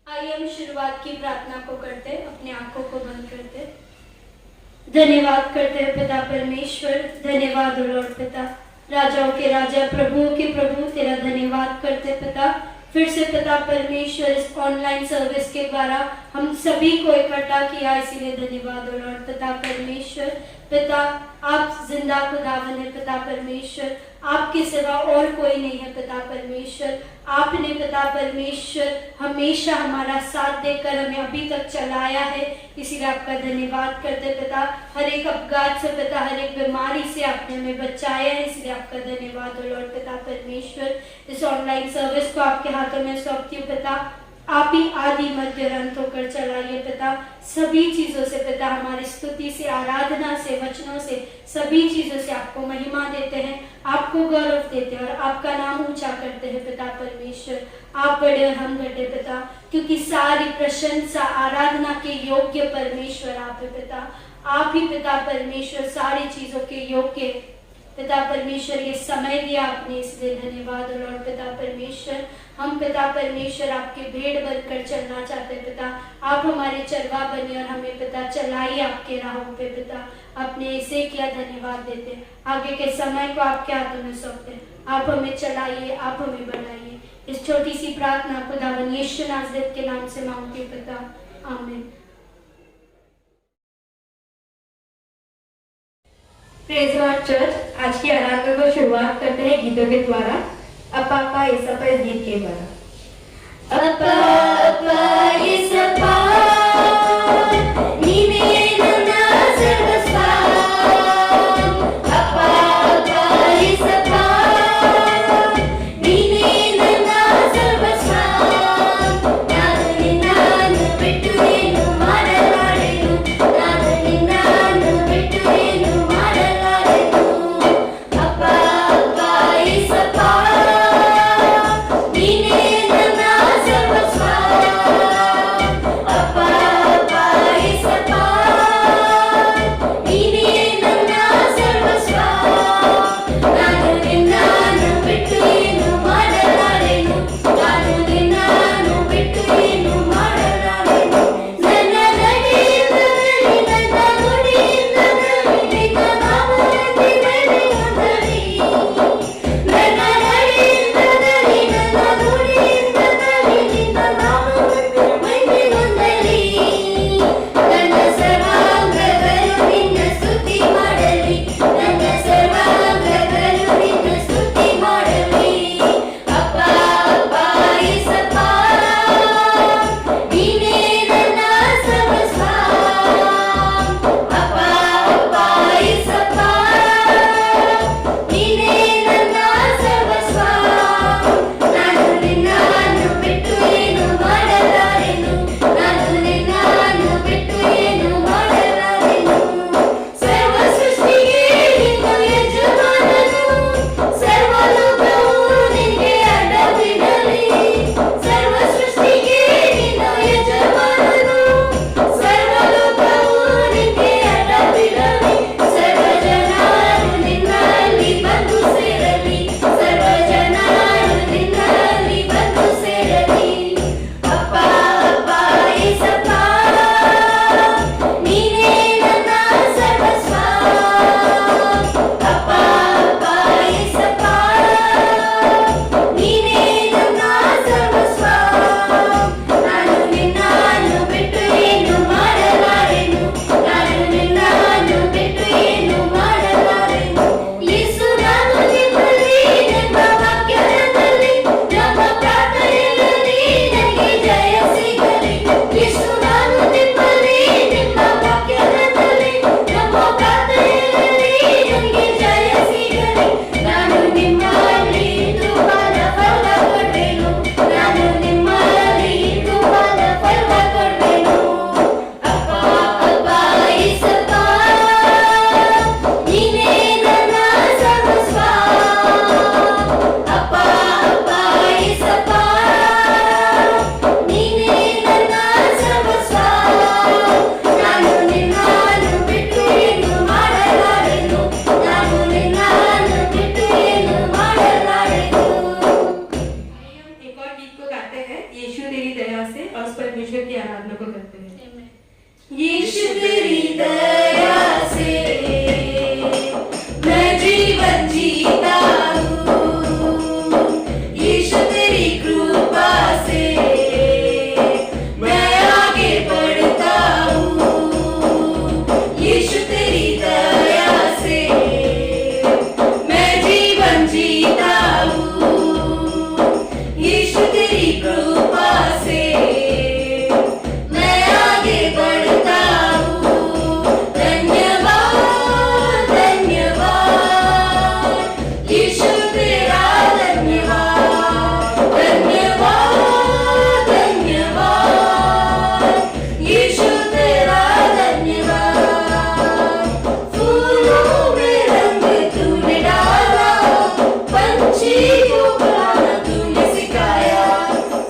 आइए हम शुरुआत की प्रार्थना को करते, अपनी आंखों को बंद करते। धन्यवाद करते हैं पिता परमेश्वर, धन्यवाद लॉर्ड पिता, राजाओं के राजा, प्रभुओं के प्रभु, तेरा धन्यवाद करते पिता। फिर से पिता परमेश्वर इस ऑनलाइन सर्विस के द्वारा हम सभी को इकट्ठा किया, इसीलिए धन्यवाद लॉर्ड पिता परमेश्वर। पिता आप जिंदा खुदावन है पिता परमेश्वर, आपके सिवा और कोई नहीं है पिता परमेश्वर। आपने पिता परमेश्वर हमेशा हमारा साथ देकर हमें अभी तक चलाया है, इसीलिए आपका धन्यवाद करते पिता। हर एक अपघात से पिता, हर एक बीमारी से आपने हमें बचाया है, इसलिए आपका धन्यवाद लॉर्ड पिता परमेश्वर। इस ऑनलाइन सर्विस को आपके हाथों में सौंपती हूँ पिता, आप ही आदि मध्य अंत होकर चलाइए पिता। सभी चीजों से पिता, हमारी स्तुति से, आराधना से, वचनों से, सभी चीजों से आपको महिमा देते हैं, आपको गौरव देते हैं और आपका नाम ऊंचा करते हैं पिता परमेश्वर। आप बड़े और हम घटे पिता, क्योंकि सारी प्रशंसा आराधना के योग्य परमेश्वर आप है पिता। आप ही पिता परमेश्वर सारी चीजों के योग्य पिता परमेश्वर। ये समय दिया आपने, इसलिए धन्यवाद लॉर्ड पिता परमेश्वर। हम पिता परमेश्वर आपके भेड़ बनकर चलना चाहते हैं पिता। आप हमारे चरवा बने और हमें पिता चलाइए आपके राहों पे पिता। आपने इसे किया, धन्यवाद देते। आगे के समय को आपके हाथों में सौंपते हैं, आप हमें चलाइए, आप हमें बढ़ाइए। इस छोटी सी प्रार्थना खुदावन यीशु नाज़रेत के नाम से मांगते पिता, आमीन। प्रेज़ लॉर्ड चर्च, आज की आराधना को शुरुआत करते हैं गीतों के द्वारा। अपा अपा इसपा इस गीत के द्वारा। अपा अपा इसपा नीने नना सर्वस्वा, अपा अपा इसपा नीने नना सर्वस्वा, नादनी नानु बिट्टुरेनु मारलाडेनु, नादनी नानु बिट्टुरेनु मारलाडेनु, अपा अपा इसपा नीने नना सर्वस्वा, जीवन जीता हूँ यीशु तेरी कृपा से मैं आगे बढ़ता हूँ यीशु तेरी दया से मैं जीवन जीता हूँ यीशु तेरी कृपा से मैं आगे बढ़ता हूँ धन्यवाद धन्यवाद यीशु तेरा धन्यवाद धन्यवाद धन्यवाद यीशु तेरा धन्यवाद फूलों में रंग तूने डाला पंछी को गाना तूने सिखाया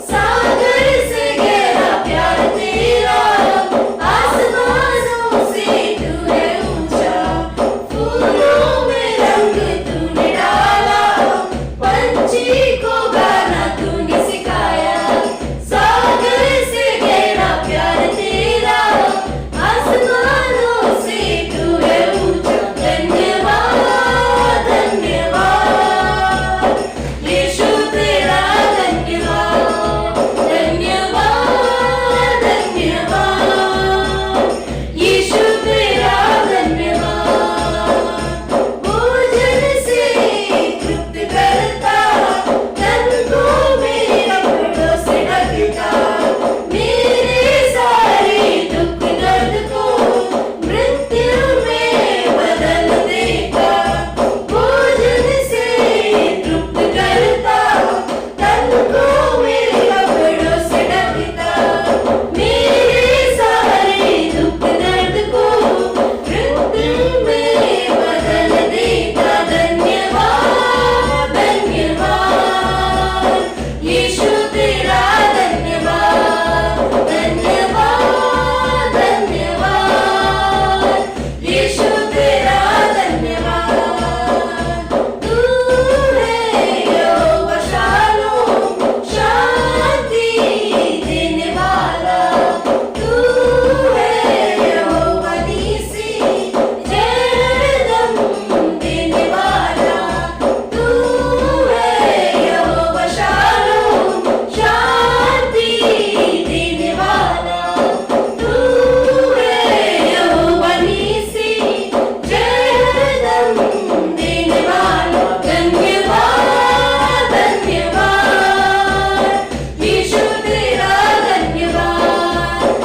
सागर से गहरा प्यार तेरा आसमानों से तू है ऊंचा फूलों में रंग तूने डाला पंछी को गाना तूने सिखाया सागर से गहरा प्यार तेरा आसमानों से तू है ऊंचा धन्यवाद धन्यवाद यीशु तेरा धन्यवाद धन्यवाद धन्यवाद यीशु तेरा धन्यवाद भोजन से तृप्त करता तन को मेरे कपड़ों से ढकता मेरे सारे दुख दर्द को मृत्यु में बदल देता भोजन से तृप्त करता तन को मेरे कपड़ों से ढकता मेरे सारे दुख दर्द को मृत्यु में बदल देता धन्यवाद धन्यवाद यीशु तेरा धन्यवाद धन्यवाद धन्यवाद यीशु तेरा धन्यवाद तू है यहोवा शालोम शांति देने वाला तू है यहोवा नीसी जयदम देने वाला तू है यहोवा शालोम शांति देने वाला तू है यहोवा नीसी जयदम देने वाला धन्यवाद धन्यवाद यीशु तेरा धन्यवाद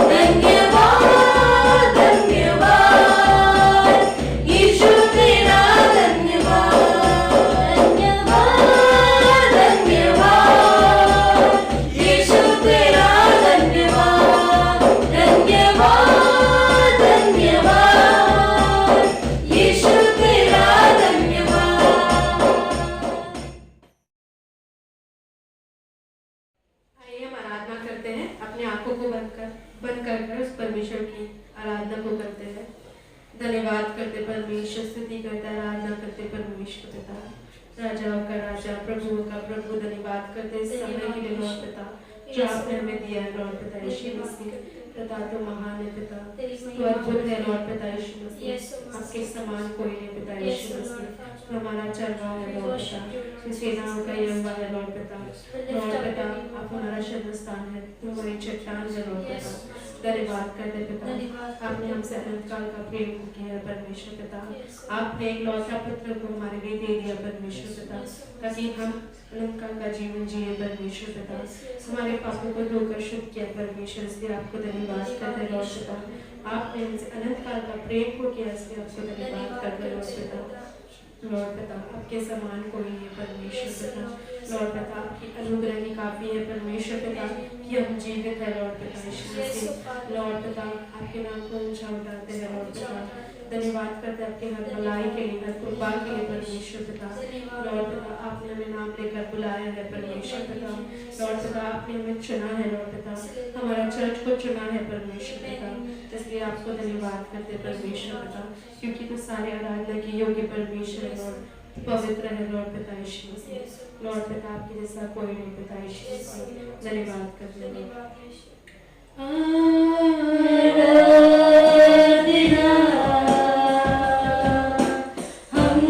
धन्यवाद धन्यवाद यीशु तेरा धन्यवाद धन्यवाद धन्यवाद यीशु तेरा धन्यवाद धन्यवाद धन्यवाद यीशु तेरा धन्यवाद आइए हम आराधना करते हैं अपने आंखों को बंद कर उस परमेश्वर की आराधना को करते हैं धन्यवाद करते परमेश्वर स्तुति करते आराधना करते परमेश्वर पिता राजाओं का राजा प्रभुओं का प्रभु धन्यवाद करते इस समय के लिए लॉर्ड पिता जो आपने हमें दिया है लॉर्ड पिता यीशु मसीह पिता तो महान है पिता तो अद्भुत है लॉर्ड पिता यीशु मसीह आपके समान कोई नहीं पिता यीशु मसीह तो हमारा चरवा है लॉर्ड पिता सेनाओं का यहोवा है लॉर्ड पिता आप हमारा शरण स्थान है तुम हमारी चट्टान है लॉर्ड पिता धन्यवाद करते पिता आपने हमसे अनंत काल का प्रेम किया है परमेश्वर पिता आपने एक लौटा पुत्र को हमारे लिए दे दिया परमेश्वर पिता ताकि हम अनंत काल का जीवन जिए परमेश्वर पिता हमारे पापों को धोकर शुद्ध किया परमेश्वर इसलिए आपको धन्यवाद करते लॉर्ड पिता आपने हमसे अनंत काल का प्रेम को किया इसलिए आपको धन्यवाद करते लॉर्ड पिता लॉर्ड पिता आपके समान कोई नहीं परमेश्वर पिता लॉर्ड पिता आपकी अनुग्रह ही काफी है परमेश्वर पिता कि हम जीवित है लॉर्ड पिता यीशु मसीह लॉर्ड पिता आपके नाम को ऊंचा उठाते हैं लॉर्ड पिता धन्यवाद करते हैं आपके हर भलाई के लिए हर कृपा के लिए परमेश्वर पिता लॉर्ड पिता आपने हमें नाम लेकर बुलाया है परमेश्वर पिता लॉर्ड पिता आपने हमें चुना है लॉर्ड पिता हमारा चर्च को चुना है परमेश्वर पिता इसलिए आपको धन्यवाद करते परमेश्वर पिता क्योंकि तो सारे आराधना के योग्य परमेश्वर है लॉर्ड पवित्र है लॉर्ड पिता यीशु मसीह लॉर्ड पिता आपके जैसा कोई नहीं पिता यीशु मसीह धन्यवाद करते हैं आराधना हम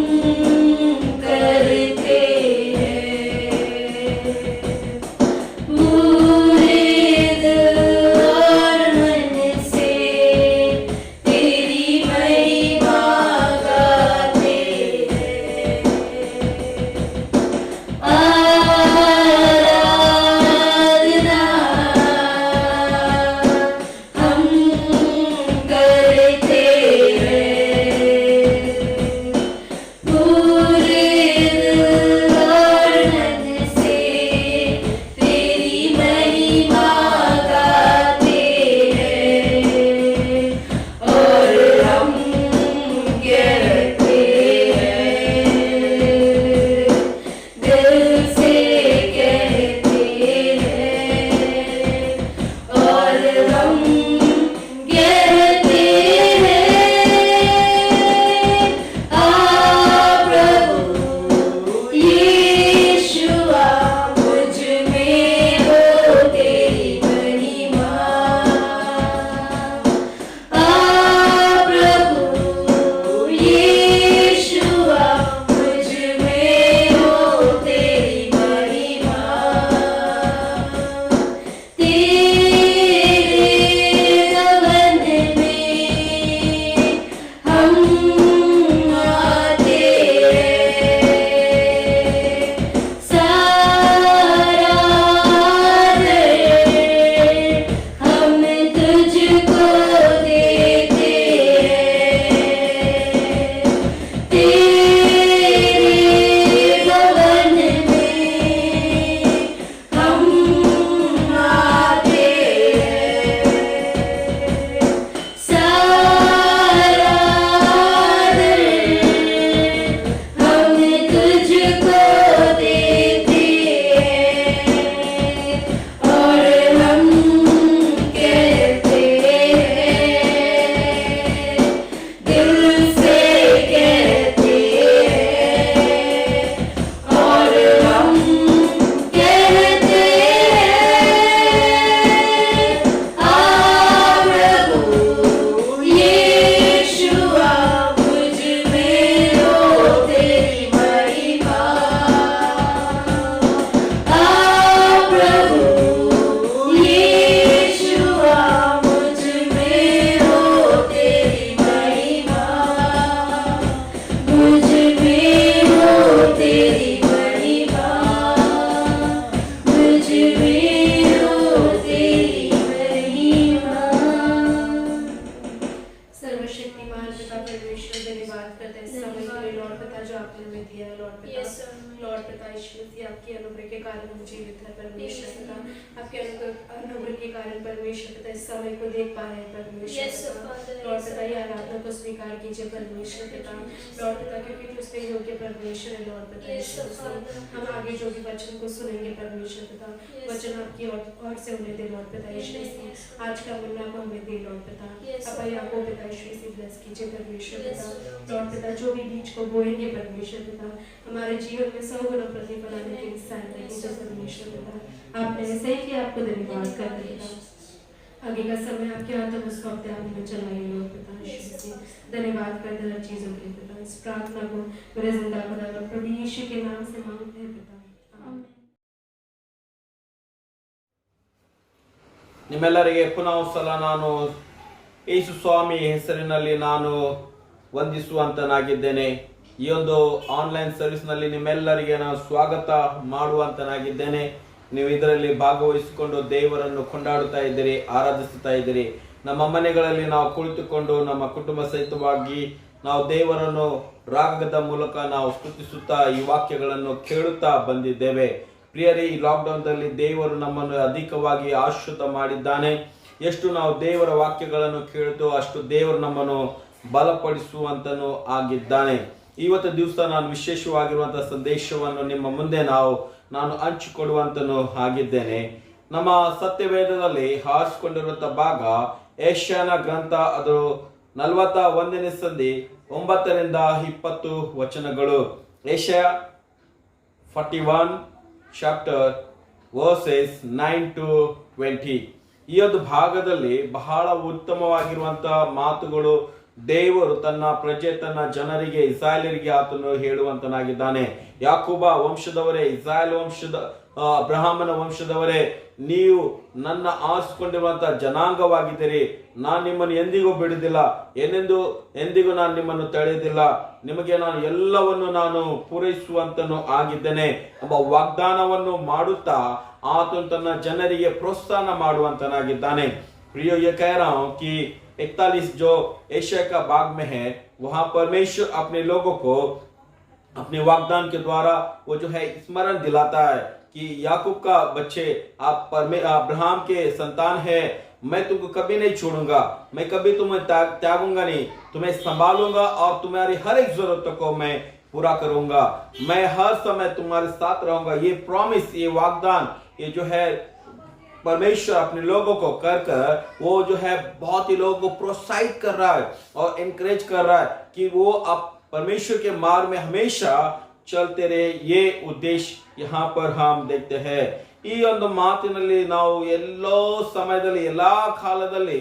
दिया है लॉर्ड पिता। Yes, Lord. लॉर्ड पिता यीशु मसीह, आपके अनुग्रह के कारण हम जीवित है परमेश्वर पिता। आपके अनुग्रह के कारण परमेश्वर पिता इस समय को देख पा रहे हैं परमेश्वर Yes, पिता। Father. लॉर्ड पिता ये आराधना को स्वीकार कीजिए परमेश्वर पिता। लॉर्ड पिता क्योंकि उसके योग्य परमेश्वर है लॉर्ड पिता Yes, यीशु मसीह। Father. हम आगे जो भी वचन को सुनेंगे परमेश्वर पिता, Yes. वचन आपकी ओर से उन्हें दे लॉर्ड पिता यीशु Yes. मसीह। आज का मन्ना को हमें दे लॉर्ड पिता। Yes. अपने आपको पिता यीशु मसीह ब्लेस कीजिए परमेश्वर Yes, पिता। Lord. लॉर्ड पिता जो भी बीज को बोएंगे परमेश्वर पिता, हमारे जीवन में 100 गुना प्रतिफल आने के लिए सहायता कीजिए परमेश्वर पिता। आपने ऐसे ही किया, आपको धन्यवाद करते पिता। आगे का समय आपके हाथों में सौंपते आप हमें चलाइए लॉर्ड पिता यीशु मसीह। धन्यवाद करते हर चीजों के पिता। इस प्रार्थना को मेरे जिंदा खुदावर प्रभु यीशु के नाम से मांगते हैं पिता, आमीन। ನಿಮ್ಮೆಲ್ಲರಿಗೆ ಪುನಃ ಸಲ ನಾನು ಯೇಸು ಸ್ವಾಮಿ ಹೆಸರಿನಲ್ಲಿ ನಾನು ವಂದಿಸುವಂತನಾಗಿದ್ದೇನೆ. ಈ ಒಂದು ಆನ್ಲೈನ್ ಸರ್ವಿಸ್ನಲ್ಲಿ ನಿಮ್ಮೆಲ್ಲರಿಗೆ ನಾನು ಸ್ವಾಗತ ಮಾಡುವಂತನಾಗಿದ್ದೇನೆ. ನೀವು ಇದರಲ್ಲಿ ಭಾಗವಹಿಸಿಕೊಂಡು ದೇವರನ್ನು ಕೊಂಡಾಡುತ್ತಾ ಇದ್ದೀರಿ, ಆರಾಧಿಸುತ್ತಾ ಇದ್ದೀರಿ. ನಮ್ಮ ಮನೆಗಳಲ್ಲಿ ನಾವು ಕುಳಿತುಕೊಂಡು ನಮ್ಮ ಕುಟುಂಬ ಸಹಿತವಾಗಿ ನಾವು ದೇವರನ್ನು ರಾಗದ ಮೂಲಕ ನಾವು ಸ್ತುತಿಸುತ್ತಾ ಈ ವಾಕ್ಯಗಳನ್ನು ಕೇಳುತ್ತಾ ಬಂದಿದ್ದೇವೆ. ಪ್ರಿಯರೇ, ಈ ಲಾಕ್ಡೌನ್ದಲ್ಲಿ ದೇವರು ನಮ್ಮನ್ನು ಅಧಿಕವಾಗಿ ಆಶ್ರಿತ ಮಾಡಿದ್ದಾನೆ. ಎಷ್ಟು ನಾವು ದೇವರ ವಾಕ್ಯಗಳನ್ನು ಕೇಳುತ್ತೋ ಅಷ್ಟು ದೇವರು ನಮ್ಮನ್ನು ಬಲಪಡಿಸುವಂತನೂ ಆಗಿದ್ದಾನೆ. ಇವತ್ತು ದಿವಸ ನಾನು ವಿಶೇಷವಾಗಿರುವಂತಹ ಸಂದೇಶವನ್ನು ನಿಮ್ಮ ಮುಂದೆ ನಾನು ಹಂಚಿಕೊಡುವಂತನೂ ಆಗಿದ್ದೇನೆ. ನಮ್ಮ ಸತ್ಯವೇದದಲ್ಲಿ ಆರಿಸಿಕೊಂಡಿರುವಂತಹ ಭಾಗ ಯೆಶಾಯನ ಗ್ರಂಥ, ಅದು 41ನೇ ಸಂಧಿ 9 ರಿಂದ 20 ವಚನಗಳು. ಯೆಶಾಯ 41 ಚಾಪ್ಟರ್ ವರ್ಸಸ್ 9 to 20. ಈ ಒಂದು ಭಾಗದಲ್ಲಿ ಬಹಳ ಉತ್ತಮವಾಗಿರುವಂತಹ ಮಾತುಗಳು ದೇವರು ತನ್ನ ಪ್ರಜೆ, ತನ್ನ ಜನರಿಗೆ, ಇಸ್ರಾಯೇಲರಿಗೆ ಆತನು ಹೇಳುವಂತನಾಗಿದ್ದಾನೆ. ಯಾಕೋಬ ವಂಶದವರೇ, ಇಸ್ರಾಯೇಲ್ ವಂಶದ ಅಬ್ರಹಾಮನ ವಂಶದವರೇ, ನೀವು ನನ್ನ ಆರಿಸಿಕೊಂಡಿರುವಂತಹ ಜನಾಂಗವಾಗಿದ್ದೀರಿ. ನಾನು ನಿಮ್ಮನ್ನು ಎಂದಿಗೂ ಬಿಡುವುದಿಲ್ಲ, ಎಂದಿಗೂ ನಾನು ನಿಮ್ಮನ್ನು ತಡೆಯುವುದಿಲ್ಲ. ನಿಮಗೆ ನಾನು ಎಲ್ಲವನ್ನು ನಾನು ಪೂರೈಸುವಂತನು ಆಗಿದ್ದೇನೆ ಎಂಬ ವಾಗ್ದಾನವನ್ನು ಮಾಡುತ್ತಾ ಆತನು ತನ್ನ ಜನರಿಗೆ ಪ್ರೋತ್ಸಾಹ ಮಾಡುವಂತನಾಗಿದ್ದಾನೆ. प्रियो, ये कह रहा हूं कि 41 जो एशिया का भाग में है, वहां परमेश्वर अपने लोगों को अपने वाग्दान के द्वारा वो जो है स्मरण दिलाता है कि याकूब का बच्चे, आप अब्राहम के संतान है, मैं तुमको कभी नहीं छोड़ूंगा, मैं कभी तुम्हें त्यागूंगा नहीं, तुम्हें संभालूंगा और तुम्हारी हर एक जरूरत को मैं पूरा करूंगा, मैं हर समय तुम्हारे साथ रहूंगा. ये प्रॉमिस, ये वाग्दान, ये जो है परमेश्वर अपने लोगों को कर वो जो है बहुत ही लोगों को प्रोत्साहित कर रहा है और एनकरेज कर रहा है कि वो अब परमेश्वर के मार्ग में हमेशा चलते रहे. ये उद्देश्य यहाँ पर हम देखते हैं. ಈ ಒಂದು ಮಾತಿನಲ್ಲಿ ನಾವು ಎಲ್ಲೋ ಸಮಯದಲ್ಲಿ, ಎಲ್ಲಾ ಕಾಲದಲ್ಲಿ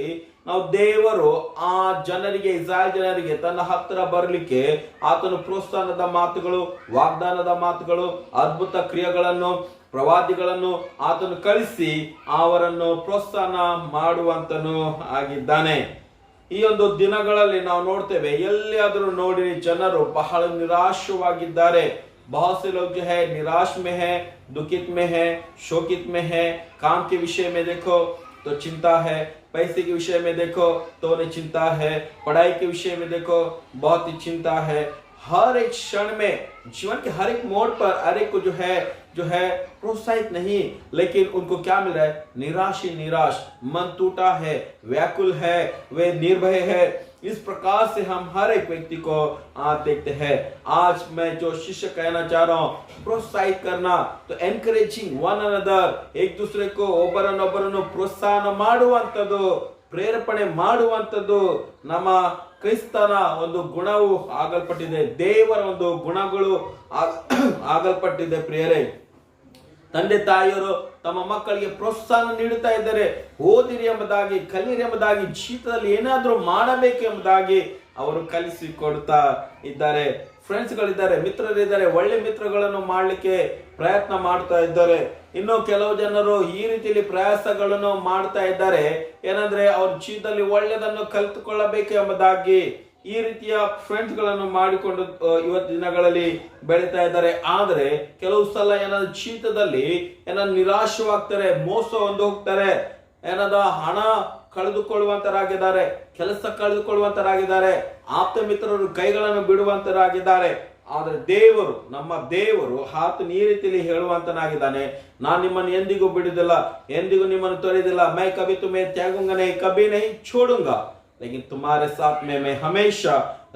ನಾವು ದೇವರು ಆ ಜನರಿಗೆ, ಇಸ್ರಾಯೇಲ್ ಜನರಿಗೆ ತನ್ನ ಹತ್ತಿರ ಬರಲಿಕ್ಕೆ ಆತನು ಪ್ರೋತ್ಸಾಹದ ಮಾತುಗಳು, ವಾಗ್ದಾನದ ಮಾತುಗಳು, ಅದ್ಭುತ ಕ್ರಿಯೆಗಳನ್ನು, ಪ್ರವಾದಿಗಳನ್ನು ಆತನು ಕಳಿಸಿ ಅವರನ್ನು ಪ್ರೋತ್ಸಾಹ ಮಾಡುವಂತನು ಆಗಿದ್ದಾನೆ. ಈ ಒಂದು ದಿನಗಳಲ್ಲಿ ನಾವು ನೋಡ್ತೇವೆ, ಎಲ್ಲಿಯಾದರೂ ನೋಡಿ ಜನರು ಬಹಳ ನಿರಾಶವಾಗಿದ್ದಾರೆ. बहुत से लोग जो है निराश में है, दुखित में है, शोकित में है. काम के विषय में देखो तो चिंता है, पैसे के विषय में देखो तो उन्हें चिंता है, पढ़ाई के विषय में देखो बहुत ही चिंता है. हर एक क्षण में, जीवन के हर एक मोड़ पर हर एक को जो है प्रोत्साहित नहीं, लेकिन उनको क्या मिल रहा है? निराश ही निराश, मन टूटा है, व्याकुल है, वे निर्भय है. इस प्रकार से हम हर एक व्यक्ति को देखते हैं. आज मैं जो शिष्य कहना चाह रहा हूं, प्रोत्साहित करना, तो एनकरेजिंग वन अनदर, एक दूसरे को ಒಬ್ಬರನ್ನೊಬ್ಬರನ್ನು ಪ್ರೋತ್ಸಾಹ ಮಾಡುವಂತದ್ದು, ಪ್ರೇರೇಪಣೆ ಮಾಡುವಂತದ್ದು ನಮ್ಮ ಕ್ರಿಸ್ತನ ಒಂದು ಗುಣವು ಆಗಲ್ಪಟ್ಟಿದೆ. ದೇವರ ಒಂದು ಗುಣಗಳು ಆಗಲ್ಪಟ್ಟಿದೆ. ಪ್ರಿಯರೇ, ತಂದೆ ತಾಯಿಯರು ತಮ್ಮ ಮಕ್ಕಳಿಗೆ ಪ್ರೋತ್ಸಾಹ ನೀಡುತ್ತಾ ಇದ್ದಾರೆ. ಓದಿರಿ ಎಂಬುದಾಗಿ, ಕಲಿಯಿರಿ ಎಂಬುದಾಗಿ, ಜೀವಿತದಲ್ಲಿ ಏನಾದರೂ ಮಾಡಬೇಕು ಎಂಬುದಾಗಿ ಅವರು ಕಲಿಸಿಕೊಡ್ತಾ ಇದ್ದಾರೆ. ಫ್ರೆಂಡ್ಸ್ಗಳಿದ್ದಾರೆ, ಮಿತ್ರರಿದ್ದಾರೆ, ಒಳ್ಳೆ ಮಿತ್ರಗಳನ್ನು ಮಾಡಲಿಕ್ಕೆ ಪ್ರಯತ್ನ ಮಾಡ್ತಾ ಇದ್ದಾರೆ. ಇನ್ನು ಕೆಲವು ಜನರು ಈ ರೀತಿಯಲ್ಲಿ ಪ್ರಯಾಸಗಳನ್ನು ಮಾಡ್ತಾ ಇದ್ದಾರೆ, ಏನಂದ್ರೆ ಅವ್ರ ಜೀವಿತದಲ್ಲಿ ಒಳ್ಳೆಯದನ್ನು ಕಲಿತುಕೊಳ್ಳಬೇಕು ಎಂಬುದಾಗಿ ಈ ರೀತಿಯ ಫ್ರೆಂಡ್ಸ್ ಗಳನ್ನು ಮಾಡಿಕೊಂಡು ಇವತ್ತು ದಿನಗಳಲ್ಲಿ ಬೆಳೀತಾ ಇದ್ದಾರೆ. ಆದ್ರೆ ಕೆಲವು ಸಲ ಏನಾದ್ರು ಜೀವಿತದಲ್ಲಿ ಏನಾದ್ರು ನಿರಾಶವಾಗ್ತಾರೆ, ಮೋಸ ಹೊಂದು ಹೋಗ್ತಾರೆ, ಏನಾದ ಹಣ ಕಳೆದುಕೊಳ್ಳುವಂತರಾಗಿದ್ದಾರೆ, ಕೆಲಸ ಕಳೆದುಕೊಳ್ಳುವಂತರಾಗಿದ್ದಾರೆ, ಆಪ್ತ ಮಿತ್ರರು ಕೈಗಳನ್ನು ಬಿಡುವಂತರಾಗಿದ್ದಾರೆ. ಆದ್ರೆ ನಮ್ಮ ದೇವರು ಆತನ ಈ ರೀತಿಯಲ್ಲಿ ಹೇಳುವಂತನಾಗಿದ್ದಾನೆ, ನಾನು ನಿಮ್ಮನ್ನು ಎಂದಿಗೂ ಬಿಡುದಿಲ್ಲ, ಎಂದಿಗೂ ನಿಮ್ಮನ್ನು ತೊರೆದಿಲ್ಲ. मैं कभी तुम्हें त्यागूंगा नहीं, कभी नहीं छोड़ूंगा, लेकिन तुम्हारे साथ में मैं हमेशा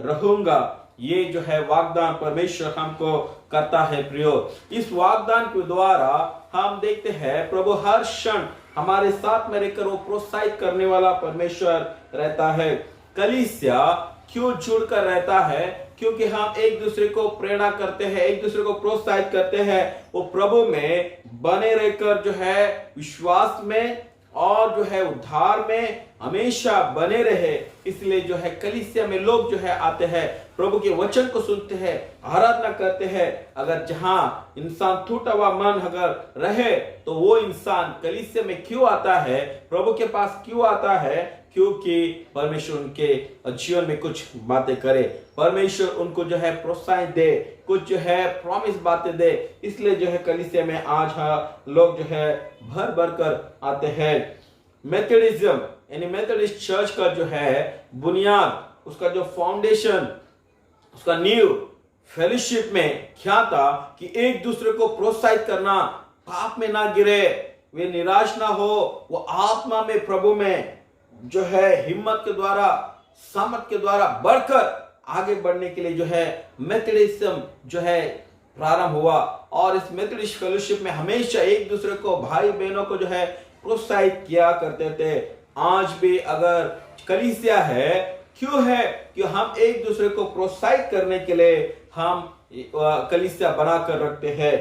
रहूंगा. ये जो है वाग्दान परमेश्वर हमको करता है प्रियो. इस वाग्दान के द्वारा हम देखते हैं प्रभु हर क्षण हमारे साथ में रहकर वो प्रोत्साहित करने वाला परमेश्वर रहता है. कलीसिया क्यों जुड़कर रहता है? क्योंकि हम एक दूसरे को प्रेरणा करते हैं, एक दूसरे को प्रोत्साहित करते हैं. वो प्रभु में बने रहकर जो है विश्वास में और जो है उद्धार में हमेशा बने रहे. इसलिए जो है कलीसिया में लोग जो है आते हैं, प्रभु के वचन को सुनते हैं, आराधना करते हैं. अगर जहां इंसान टूटा हुआ मन अगर रहे तो वो इंसान कलीसिया में क्यों आता है, प्रभु के पास क्यों आता है? क्योंकि परमेश्वर उनके जीवन में कुछ बातें करे, परमेश्वर उनको जो है प्रोत्साहन दे, कुछ जो है प्रॉमिस बातें दे. इसलिए जो है कलीसिया में आज लोग जो है भर भर कर आते हैं. मेथोडिज्म यानी मेथोडिस्ट चर्च का जो है बुनियाद, उसका जो फाउंडेशन, उसका नींव फेलोशिप में क्या था कि एक दूसरे को प्रोत्साहित करना, पाप में ना गिरे, वे निराश ना हो, वो आत्मा में प्रभु में जो है हिम्मत के द्वारा, सामर्थ के द्वारा बढ़कर आगे बढ़ने के लिए जो है मेथोडिज्म जो है प्रारंभ हुआ. और इस मेथोडिस्ट फेलोशिप में हमेशा एक दूसरे को, भाई बहनों को जो है प्रोत्साहित किया करते थे. आज भी अगर कलीसिया है, क्यों है कि हम एक दूसरे को प्रोत्साहित करने के लिए हम कलीसिया बनाकर रखते हैं.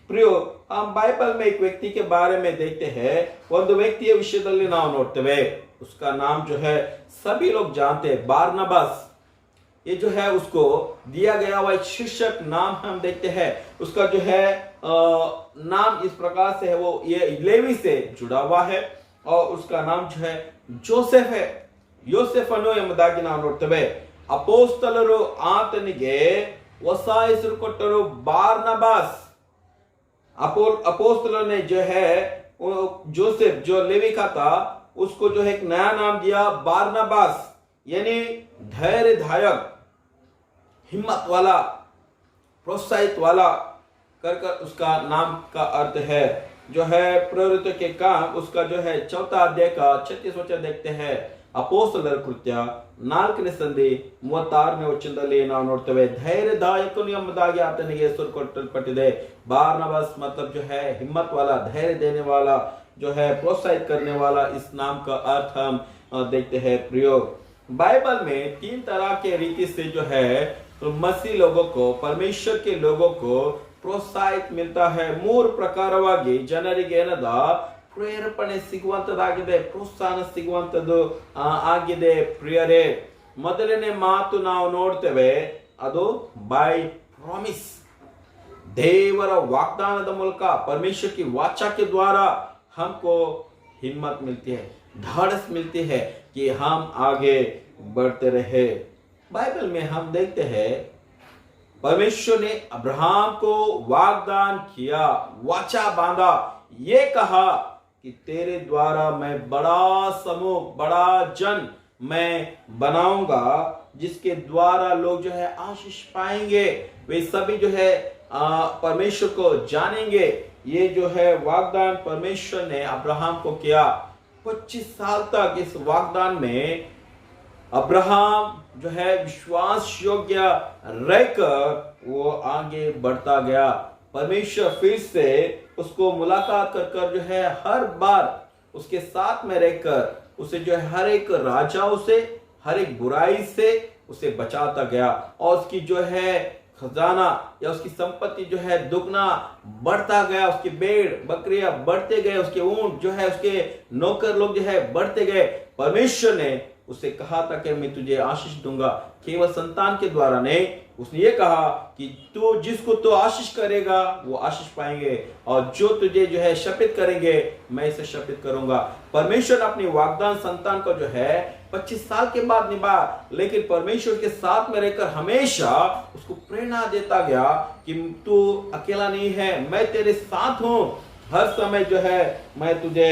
प्रियो, हम बाइबल में एक व्यक्ति के बारे में देखते हैं. ಒಂದು ವ್ಯಕ್ತಿಯ ವಿಷಯದಲ್ಲಿ ನಾವು ನೋಡ್ತೇವೆ, उसका नाम जो है सभी लोग जानते हैं, बारनबास. ये जो है उसको दिया गया हुआ एक शीर्षक नाम हम देखते हैं. उसका जो है नाम इस प्रकार से है, वो ये लेवी से जुड़ा हुआ है और उसका नाम जो है जोसेफ है. ಯೋಸೆಫನು ಎಂಬುದಾಗಿ ನಾವು ನೋಡ್ತೇವೆ. ಅಪೋಸ್ತಲರು ಆತನಿಗೆ ಹೊಸ ಹೆಸರು ಕೊಟ್ಟರು, बारनबास. अपोस्तलों ने जो है जोसेफ जो लेवी का था उसको जो है एक नया नाम दिया, बारनबास, यानी धैर्यदायक, हिम्मत वाला, प्रोत्साहित वाला कर उसका नाम का अर्थ है. जो है प्रवृत्ति के काम उसका जो है 4 अध्याय का 36 वचन देखते हैं. ಅಪೋಸ್ತಲರ ಕೃತ್ಯ 4ನೇ ಸಂಧಿ 36ನೇ ವಚನದಲ್ಲಿ ನಾವು ನೋಡ್ತೇವೆ, धैर्यदायकನು ಎಂಬುದಾಗಿ ಆತನಿಗೆ ಹೆಸರು ಕೊಟ್ಟಲ್ಪಟ್ಟಿದೆ. बारनबास मतलब जो है हिम्मत वाला, धैर्य देने वाला, जो है प्रोत्साहित करने वाला. इस नाम का अर्थ हम देखते हैं. प्रयोग बाइबल में 3 तरह के रीति से जो है मसीह लोगों को, परमेश्वर के लोगों को प्रोत्साहित मिलता है. 3 ಪ್ರಕಾರವಾಗಿ ಜನರಿಗೆ ಏನದ ಪ್ರೇರೇಪಣೆ ಸಿಗುವಂತದಾಗಿದೆ, ಪ್ರೋತ್ಸಾಹ ಸಿಗುವಂತದ್ದು ಆಗಿದೆ. ಪ್ರಿಯರೇ, ಮೊದಲನೇ ಮಾತು ನಾವು ನೋಡ್ತೇವೆ, ಅದು ಬೈ ಪ್ರಾಮಿಸ್. देवर वाग्दान मूलक, परमेश्वर की वाचा के द्वारा हमको हिम्मत मिलती है, ढाढ़स मिलती है कि हम आगे बढ़ते रहे. बाइबल में हम देखते हैं परमेश्वर ने अब्राहम को वाग्दान किया, वाचा बांधा, ये कहा कि तेरे द्वारा मैं बड़ा समूह, बड़ा जन मैं बनाऊंगा, जिसके द्वारा लोग जो है आशीष पाएंगे, वे सभी जो है परमेश्वर को जानेंगे. ये जो है वाग्दान परमेश्वर ने अब्राहम को किया. 25 साल तक इस वाग्दान में अब्राहम जो है विश्वास योग्य रहकर वो आगे बढ़ता गया. परमेश्वर फिर से उसको मुलाकात कर जो है हर बार उसके साथ में रहकर उसे जो है हर एक राजाओं से, हर एक बुराई से उसे बचाता गया. और उसकी जो है खजाना या उसकी संपत्ति जो है दुगना बढ़ता गया. उसके भेड़ बकरियां बढ़ते गए, उसके ऊंट जो है, उसके नौकर लोग जो है बढ़ते गए. परमेश्वर ने उसे कहा था कि मैं तुझे आशीष दूंगा, केवल संतान के द्वारा नहीं. उसने ये कहा कि तू जिसको तो आशीष करेगा वो आशीष पाएंगे, और जो तुझे जो है शपित करेंगे मैं इसे शपित करूंगा. परमेश्वर अपनी वाग्दान संतान को जो है 25 साल के बाद निभा, लेकिन परमेश्वर के साथ में रहकर हमेशा उसको प्रेरणा देता गया कि तू अकेला नहीं है, मैं तेरे साथ हूं, हर समय जो है मैं तुझे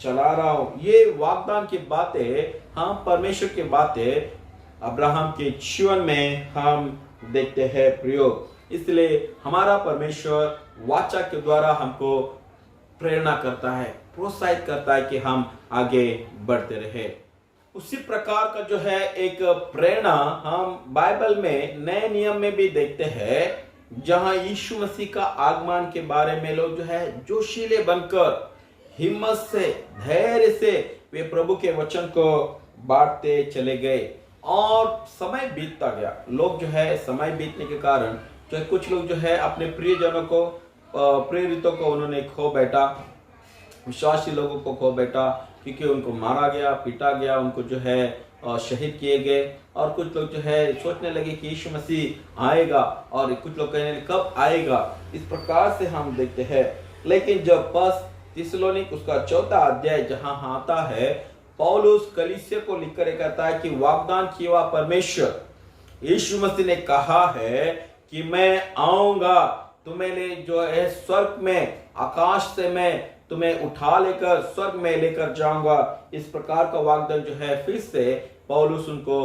चला रहा हूं. ये वाग्दान की बातें, हम परमेश्वर की बातें अब्राहम के जीवन में हम देखते हैं. प्रयोग इसलिए हमारा परमेश्वर वाचा के द्वारा हमको प्रेरणा करता है, प्रोत्साहित करता है कि हम आगे बढ़ते रहे। उसी प्रकार का जो है एक प्रेरणा हम बाइबल में नए नियम में भी देखते हैं, जहां यीशु मसीह का आगमन के बारे में लोग जो है जोशीले बनकर हिम्मत से, धैर्य से वे प्रभु के वचन को बांटते चले गए और समय बीतता गया। लोग जो है समय बीतने के कारण जो है कुछ लोग जो है अपने प्रियजनों को, प्रेरितों को उन्होंने खो बैठा, विश्वासी लोगों को खो बैठा, क्योंकि उनको मारा गया, पीटा गया, उनको जो है शहीद किए गए। और कुछ लोग जो है सोचने लगे कि यीशु मसीह आएगा, और कुछ लोग कहने लगे कब आएगा। इस प्रकार से हम देखते हैं। लेकिन जब बस थिस्सलुनीक उसका 4 अध्याय जहां आता है, पौलुस कलीसिया को लिखकर कहता है कि वाग्दान किया हुआ परमेश्वर यीशु मसीह ने कहा है कि मैं आऊंगा, तुम्हें ले जो है स्वर्ग में, आकाश से मैं तुम्हें उठा लेकर स्वर्ग में लेकर जाऊंगा। इस प्रकार का वाग्दान जो है फिर से पौलुस उनको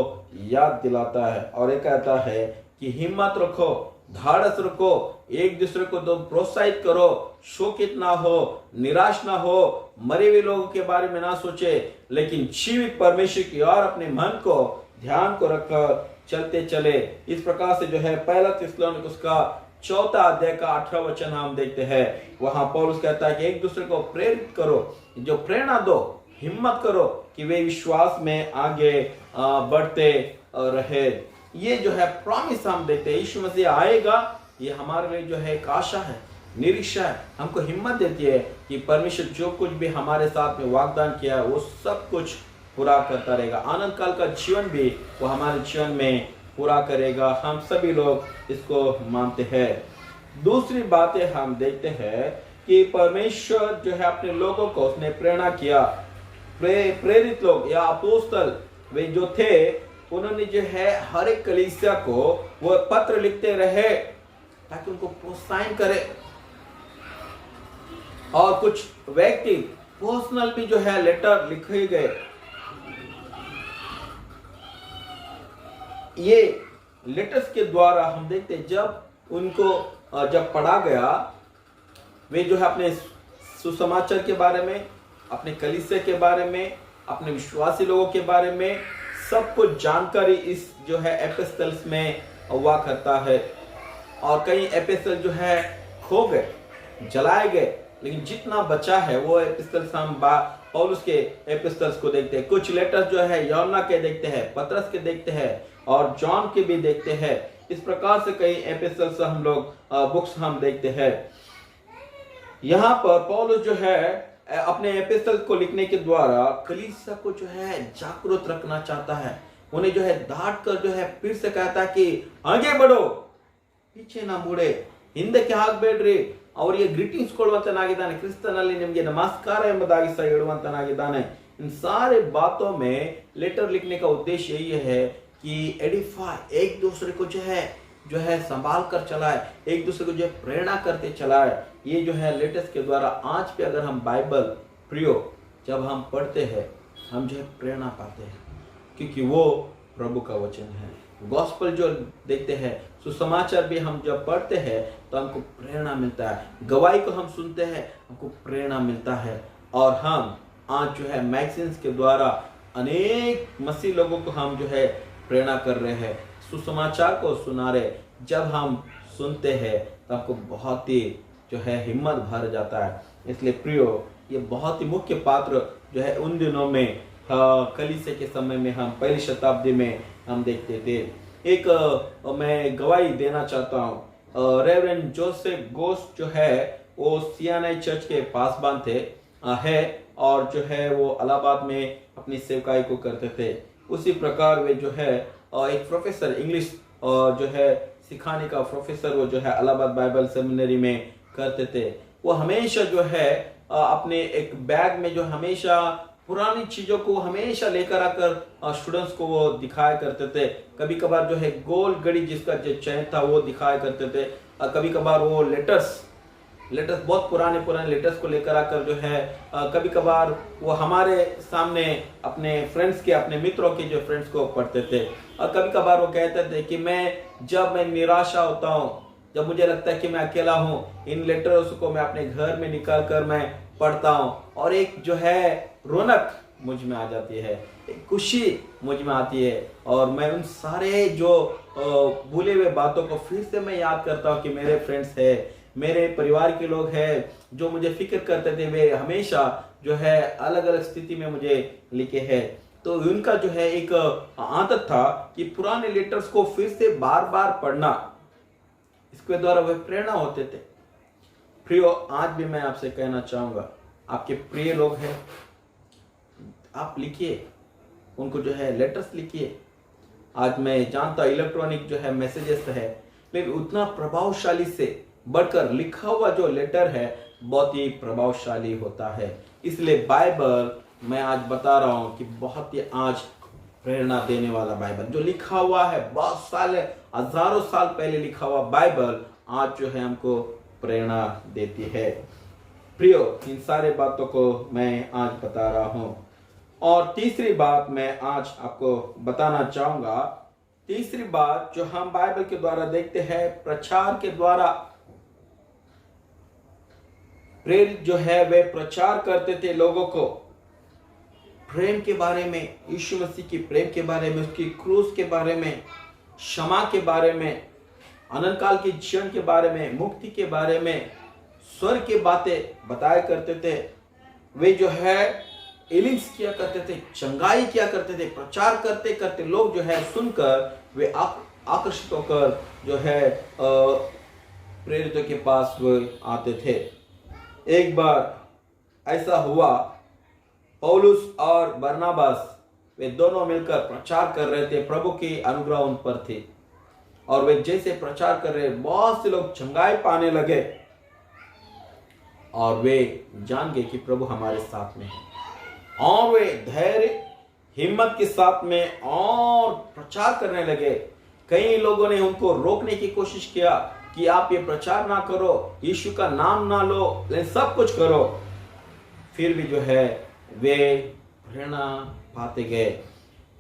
याद दिलाता है और ये कहता है कि हिम्मत रखो, धाड़स रखो, एक दूसरे को तो प्रोत्साहित करो, शोकित ना हो, निराश ना हो, मरे हुए लोगों के बारे में ना सोचे, लेकिन जीवित परमेश्वर की ओर अपने मन को, ध्यान को रखकर चलते चले। इस प्रकार से जो है पहला थिस्सलुनीक उसका 4 अध्याय का 18 वचन हम देखते हैं। वहां पौलुस कहता है कि एक दूसरे को प्रेरित करो, जो प्रेरणा दो, हिम्मत करो कि वे विश्वास में आगे बढ़ते रहे। ये जो है प्रॉमिस हम देखते हैं, यीशु मसीह आएगा, ये हमारे लिए जो है एक आशा है, निरीक्षा है, हमको हिम्मत देती है कि परमेश्वर जो कुछ भी हमारे साथ में वाग्दान किया है वो सब कुछ पूरा करता रहेगा। आनंद काल का जीवन भी वो हमारे जीवन में पूरा करेगा। हम सभी लोग इसको मानते हैं। दूसरी बातें हम देखते हैं कि परमेश्वर जो है अपने लोगों को उसने प्रेरणा किया। प्रेरित लोग या अपोस्तल वे जो थे, उन्होंने जो है हर एक कलीसिया को वो पत्र लिखते रहे ताकि उनको प्रोत्साहन करे। और कुछ व्यक्ति पर्सनल भी जो है लेटर लिखे गए। ये लेटर्स के द्वारा हम देखते हैं जब उनको जब पढ़ा गया, वे जो है अपने सुसमाचार के बारे में, अपने कलीसिया के बारे में, अपने विश्वासी लोगों के बारे में सब कुछ जानकारी इस जो है एपिस्टल्स में हुआ करता है। और कई एपिस्टल जो है खो गए, जलाए गए, लेकिन जितना बचा है वो एपिस्टल्स हम पौलुस के एपिस्टल्स को देखते हैं। कुछ लेटर्स जो है यूहन्ना के देखते हैं, पतरस के देखते हैं और जॉन के भी देखते हैं। इस प्रकार से कई एपिस्टल्स हम लोग बुक्स हम देखते हैं। यहाँ पर पौलुस जो है अपने एपिस्टल को लिखने के द्वारा कलीसिया को जो है जागरूक रखना चाहता है। उन्हें जो है डांट कर जो है फिर से कहता है कि आगे बढ़ो, पीछे ना मुड़े, ಹಿಂದಕ್ಕೆ ಹಾಗಬೇಡ್ರಿ, ಅವರಿಗೆ ಗ್ರೀಟಿಂಗ್ಸ್ ಕೊಡುವಂತನಾಗಿದ್ದಾನೆ, ಕ್ರಿಸ್ತನಲ್ಲಿ ನಿಮಗೆ ನಮಸ್ಕಾರ ಎಂಬುದಾಗಿ ಸಹ ಹೇಳುವಂತನಾಗಿದ್ದಾನೆ। इन सारे बातों में लेटर लिखने का उद्देश्य यही है कि एडिफाई, एक दूसरे को जो है संभाल कर चलाए, एक दूसरे को जो है प्रेरणा करते चलाए। ये जो है लेटर्स के द्वारा आज पे अगर हम बाइबल प्रियो जब हम पढ़ते हैं, हम जो है प्रेरणा पाते हैं, क्योंकि वो प्रभु का वचन है। गॉस्पल जो देखते हैं, सुसमाचार भी हम जब पढ़ते हैं तो हमको प्रेरणा मिलता है। गवाही को हम सुनते हैं, हमको प्रेरणा मिलता है। और हम आज जो है मैगजीन्स के द्वारा अनेक मसीह लोगों को हम जो है प्रेरणा कर रहे हैं, सुसमाचार को सुना रहे। जब हम सुनते हैं तो हमको बहुत ही जो है हिम्मत भर जाता है। इसलिए प्रियो, ये बहुत ही मुख्य पात्र जो है उन दिनों में कलीसिया के समय में हम पहली शताब्दी में हम देखते थे। एक मैं गवाही देना चाहता हूँ। रेवरेंड जोसेफ गोस जो है वो सियानाई चर्च के पासबान थे है, और जो है वो इलाहाबाद में अपनी सेवकाई को करते थे। उसी प्रकार वे जो है एक प्रोफेसर इंग्लिश जो है सिखाने का प्रोफेसर वो जो है इलाहाबाद बाइबल सेमिनरी में करते थे। वो हमेशा जो है अपने एक बैग में जो हमेशा पुरानी चीजों को हमेशा लेकर आकर स्टूडेंट्स को वो दिखाया करते थे। कभी कभार जो है गोल घड़ी जिसका जो चैन था वो दिखाया करते थे। कभी कभार वो लेटर्स बहुत पुराने लेटर्स को लेकर आकर जो है कभी कभार वो हमारे सामने अपने फ्रेंड्स के, अपने मित्रों के जो फ्रेंड्स को पढ़ते थे। और कभी कभार वो कहते थे कि जब मैं निराशा होता हूँ, जब मुझे लगता है कि मैं अकेला हूँ, इन लेटर्स को मैं अपने घर में निकाल कर मैं पढ़ता हूँ और एक जो है रौनक मुझ में आ जाती है, एक खुशी मुझ में आती है और मैं उन सारे जो भूले हुए बातों को फिर से मैं याद करता हूँ कि मेरे फ्रेंड्स है, मेरे परिवार के लोग हैं जो मुझे फिक्र करते थे, वे हमेशा जो है अलग अलग स्थिति में मुझे लिखे हैं। तो उनका जो है एक आदत था कि पुराने लेटर्स को फिर से बार बार पढ़ना, इसके द्वारा वे प्रेरणा होते थे। प्रियो, आज भी मैं आपसे कहना चाहूंगा, आपके प्रिय लोग हैं, आप लिखिए उनको, जो है लेटर्स लिखिए। आज मैं जानता इलेक्ट्रॉनिक जो है मैसेजेस है, लेकिन उतना प्रभावशाली से बढ़कर लिखा हुआ जो लेटर है बहुत ही प्रभावशाली होता है। इसलिए बाइबल मैं आज बता रहा हूं कि बहुत ही आज प्रेरणा देने वाला बाइबल जो लिखा हुआ है, बहुत साल हजारों साल पहले लिखा हुआ बाइबल आज जो है हमको प्रेरणा देती है। प्रियो, इन सारे बातों को मैं आज बता रहा हूं। और तीसरी बात मैं आज आपको बताना चाहूंगा, तीसरी बात जो हम बाइबल के द्वारा देखते हैं, प्रचार के द्वारा प्रेरित जो है वे प्रचार करते थे लोगों को प्रेम के बारे में, यीशु मसीह की प्रेम के बारे में, उसकी क्रूस के बारे में, क्षमा के बारे में, अनंत काल के जीवन के बारे में, मुक्ति के बारे में, स्वर्ग की बातें बताया करते थे। वे जो है इलिंग्स किया करते थे, चंगाई किया करते थे। प्रचार करते करते लोग जो है सुनकर वे आकर्षित होकर जो है प्रेरितों के पास वो आते थे। एक बार ऐसा हुआ, पौलुस और बरनबास वे दोनों मिलकर प्रचार कर रहे थे, प्रभु की अनुग्रह उन पर थी और वे जैसे प्रचार कर रहे, बहुत से लोग चंगाई पाने लगे और वे जान गए कि प्रभु हमारे साथ में है और वे धैर्य हिम्मत के साथ में और प्रचार करने लगे। कई लोगों ने उनको रोकने की कोशिश किया कि आप ये प्रचार ना करो, यीशु का नाम ना लो, लेकिन सब कुछ करो। फिर भी जो है वे प्रेरणा पाते गए।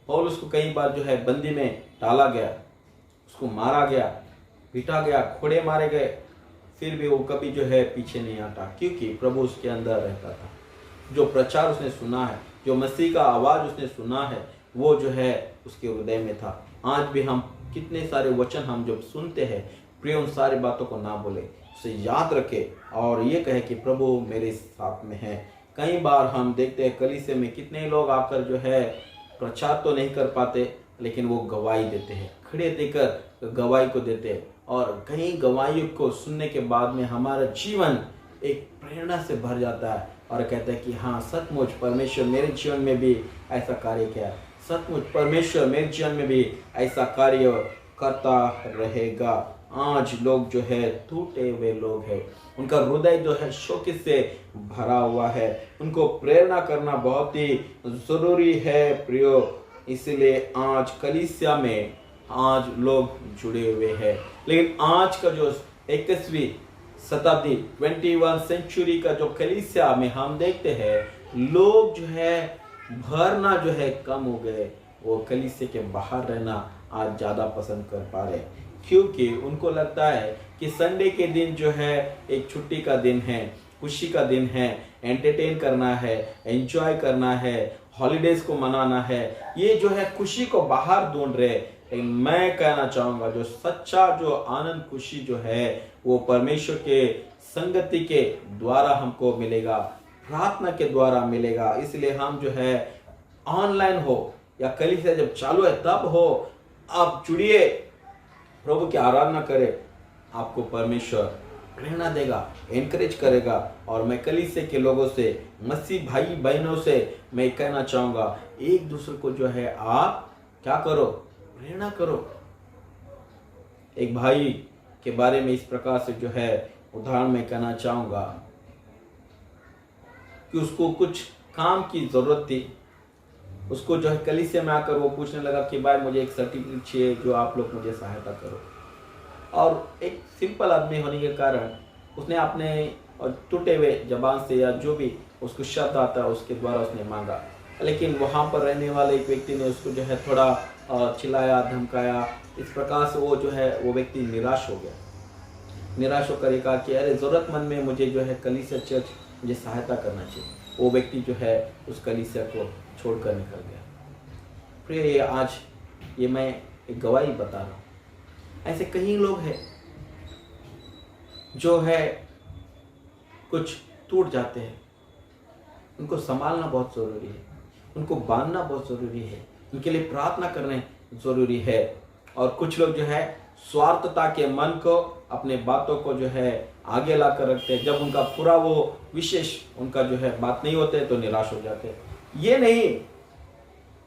पौलुस को कई बार जो है बंदी में डाला गया, उसको मारा गया, पीटा गया, खोड़े मारे गए, फिर भी वो कभी जो है पीछे नहीं हटा, क्योंकि प्रभु उसके अंदर रहता था। जो प्रचार उसने सुना है, जो मसीह का आवाज उसने सुना है, वो जो है उसके हृदय में था। आज भी हम कितने सारे वचन हम जब सुनते हैं, प्रिय उन सारी बातों को ना बोले, उसे याद रखे और ये कहे कि प्रभु मेरे साथ में है। कई बार हम देखते हैं कलीसिया में कितने लोग आकर जो है प्रचार तो नहीं कर पाते, लेकिन वो गवाही देते हैं, खड़े देकर गवाही को देते हैं और कई गवाही को सुनने के बाद में हमारा जीवन एक प्रेरणा से भर जाता है और कहता है कि हाँ, सचमुच परमेश्वर मेरे जीवन में भी ऐसा कार्य किया, सचमुच परमेश्वर मेरे जीवन में भी ऐसा कार्य करता रहेगा। आज लोग जो है टूटे हुए लोग हैं, उनका हृदय जो है शोक से भरा हुआ है, उनको प्रेरणा करना बहुत ही जरूरी है प्रियो। इसलिए आज कलीसिया में आज लोग जुड़े हुए हैं, लेकिन आज का जो 21वीं शताब्दी 21 सेंचुरी का जो कलीसिया में हम देखते हैं लोग जो है भरना जो है कम हो गए, वो कलीसिया के बाहर रहना आज ज़्यादा पसंद कर पा रहे, क्योंकि उनको लगता है कि संडे के दिन जो है एक छुट्टी का दिन है, खुशी का दिन है, एंटरटेन करना है, एंजॉय करना है, हॉलीडेज को मनाना है, ये जो है खुशी को बाहर ढूंढ रहे। लेकिन मैं कहना चाहूँगा जो सच्चा जो आनंद खुशी जो है वो परमेश्वर के संगति के द्वारा हमको मिलेगा, प्रार्थना के द्वारा मिलेगा। इसलिए हम जो है ऑनलाइन हो या कलीसिया जब चालू है तब हो, आप जुड़िए, प्रभु की आराधना करें, आपको परमेश्वर प्रेरणा देगा, एनकरेज करेगा। और मैं कलीसिया के लोगों से, मसीह भाई बहनों से मैं कहना चाहूँगा, एक दूसरे को जो है आप क्या करो, प्रेरणा करो। एक भाई के बारे में इस प्रकार से जो है उदाहरण में कहना चाहूँगा कि उसको कुछ काम की ज़रूरत थी, उसको जो है कलीसिया में आकर वो पूछने लगा कि भाई मुझे एक सर्टिफिकेट चाहिए, जो आप लोग मुझे सहायता करो। और एक सिंपल आदमी होने के कारण उसने अपने टूटे हुए जबान से या जो भी उसको शब्द आता है उसके द्वारा उसने मांगा, लेकिन वहाँ पर रहने वाले एक व्यक्ति ने उसको जो है थोड़ा चिल्लाया, धमकाया। इस प्रकार से वो जो है वो व्यक्ति निराश हो गया निराश होकर ये कहा कि अरे ज़रूरतमंद में मुझे जो है कलीसिया चर्च मुझे सहायता करना चाहिए, वो व्यक्ति जो है उस कलीसिया को छोड़कर निकल गया। प्रिय, ये आज ये मैं एक गवाही बता रहा हूँ। ऐसे कई लोग हैं जो है कुछ टूट जाते हैं, उनको संभालना बहुत ज़रूरी है, उनको बांधना बहुत ज़रूरी है, उनके लिए प्रार्थना करना ज़रूरी है। और कुछ लोग जो है स्वार्थता के मन को, अपने बातों को जो है आगे ला कर रखते हैं। जब उनका पूरा वो विशेष उनका जो है बात नहीं होते तो निराश हो जाते हैं। ये नहीं,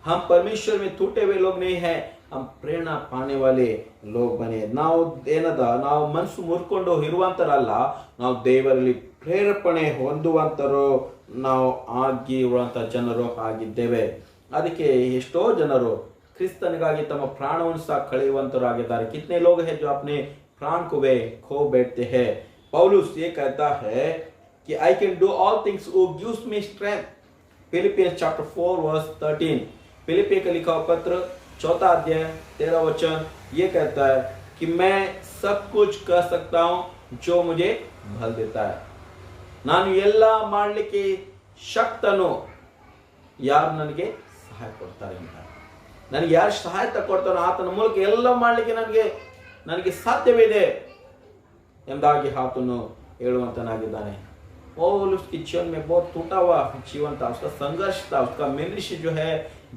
हम परमेश्वर में टूटे हुए लोग नहीं हैं, हम ಪ್ರೇರಣಾ ಪಾನೆ ವಾಲೆ ಲೋಗ್ ಬನೆ ನಾವು ಏನದ ನಾವು ಮನಸ್ಸು ಮುರ್ಕೊಂಡು ಇರುವಂತರಲ್ಲ, ನಾವು ದೇವರಲ್ಲಿ ಪ್ರೇರೇಪಣೆ ಹೊಂದುವಂತರು ನಾವು ಆಗಿರುವಂತ ಜನರು ಆಗಿದ್ದೇವೆ। ಅದಕ್ಕೆ ಎಷ್ಟೋ ಜನರು ಕ್ರಿಸ್ತನಿಗಾಗಿ ತಮ್ಮ ಪ್ರಾಣವನ್ನು ಸಹ ಕಳೆಯುವಂತರಾಗಿದ್ದಾರೆ। कितने लोग हैं जो अपने प्राण को वे खो बैठते हैं। पौलुस ये कहता है कि I can do all things who gives me strength। Philippians chapter 4 verse 13, फिलिपियों का लिखा हुआ पत्र 4 अध्याय 13 वचन ये कहता है कि मैं सब कुछ कर सकता हूँ जो मुझे बल देता है। ನಾನು ಎಲ್ಲ ಮಾಡಲಿಕ್ಕೆ ಶಕ್ತನು ಯಾರು ನನಗೆ ಸಹಾಯ ಕೊಡ್ತಾರೆ ಅಂತ। ನನಗೆ ಯಾರು ಸಹಾಯತ ಕೊಡ್ತಾನೋ ಆತನ ಮೂಲಕ ಎಲ್ಲ ಮಾಡಲಿಕ್ಕೆ ನನಗೆ ಸಾಧ್ಯವಿದೆ ಎಂಬುದಾಗಿ ಆತನು ಹೇಳುವಂತನಾಗಿದ್ದಾನೆ। और उसके जीवन में बहुत टूटा हुआ जीवन था, उसका संघर्ष था, उसका मिनिस्ट्री जो है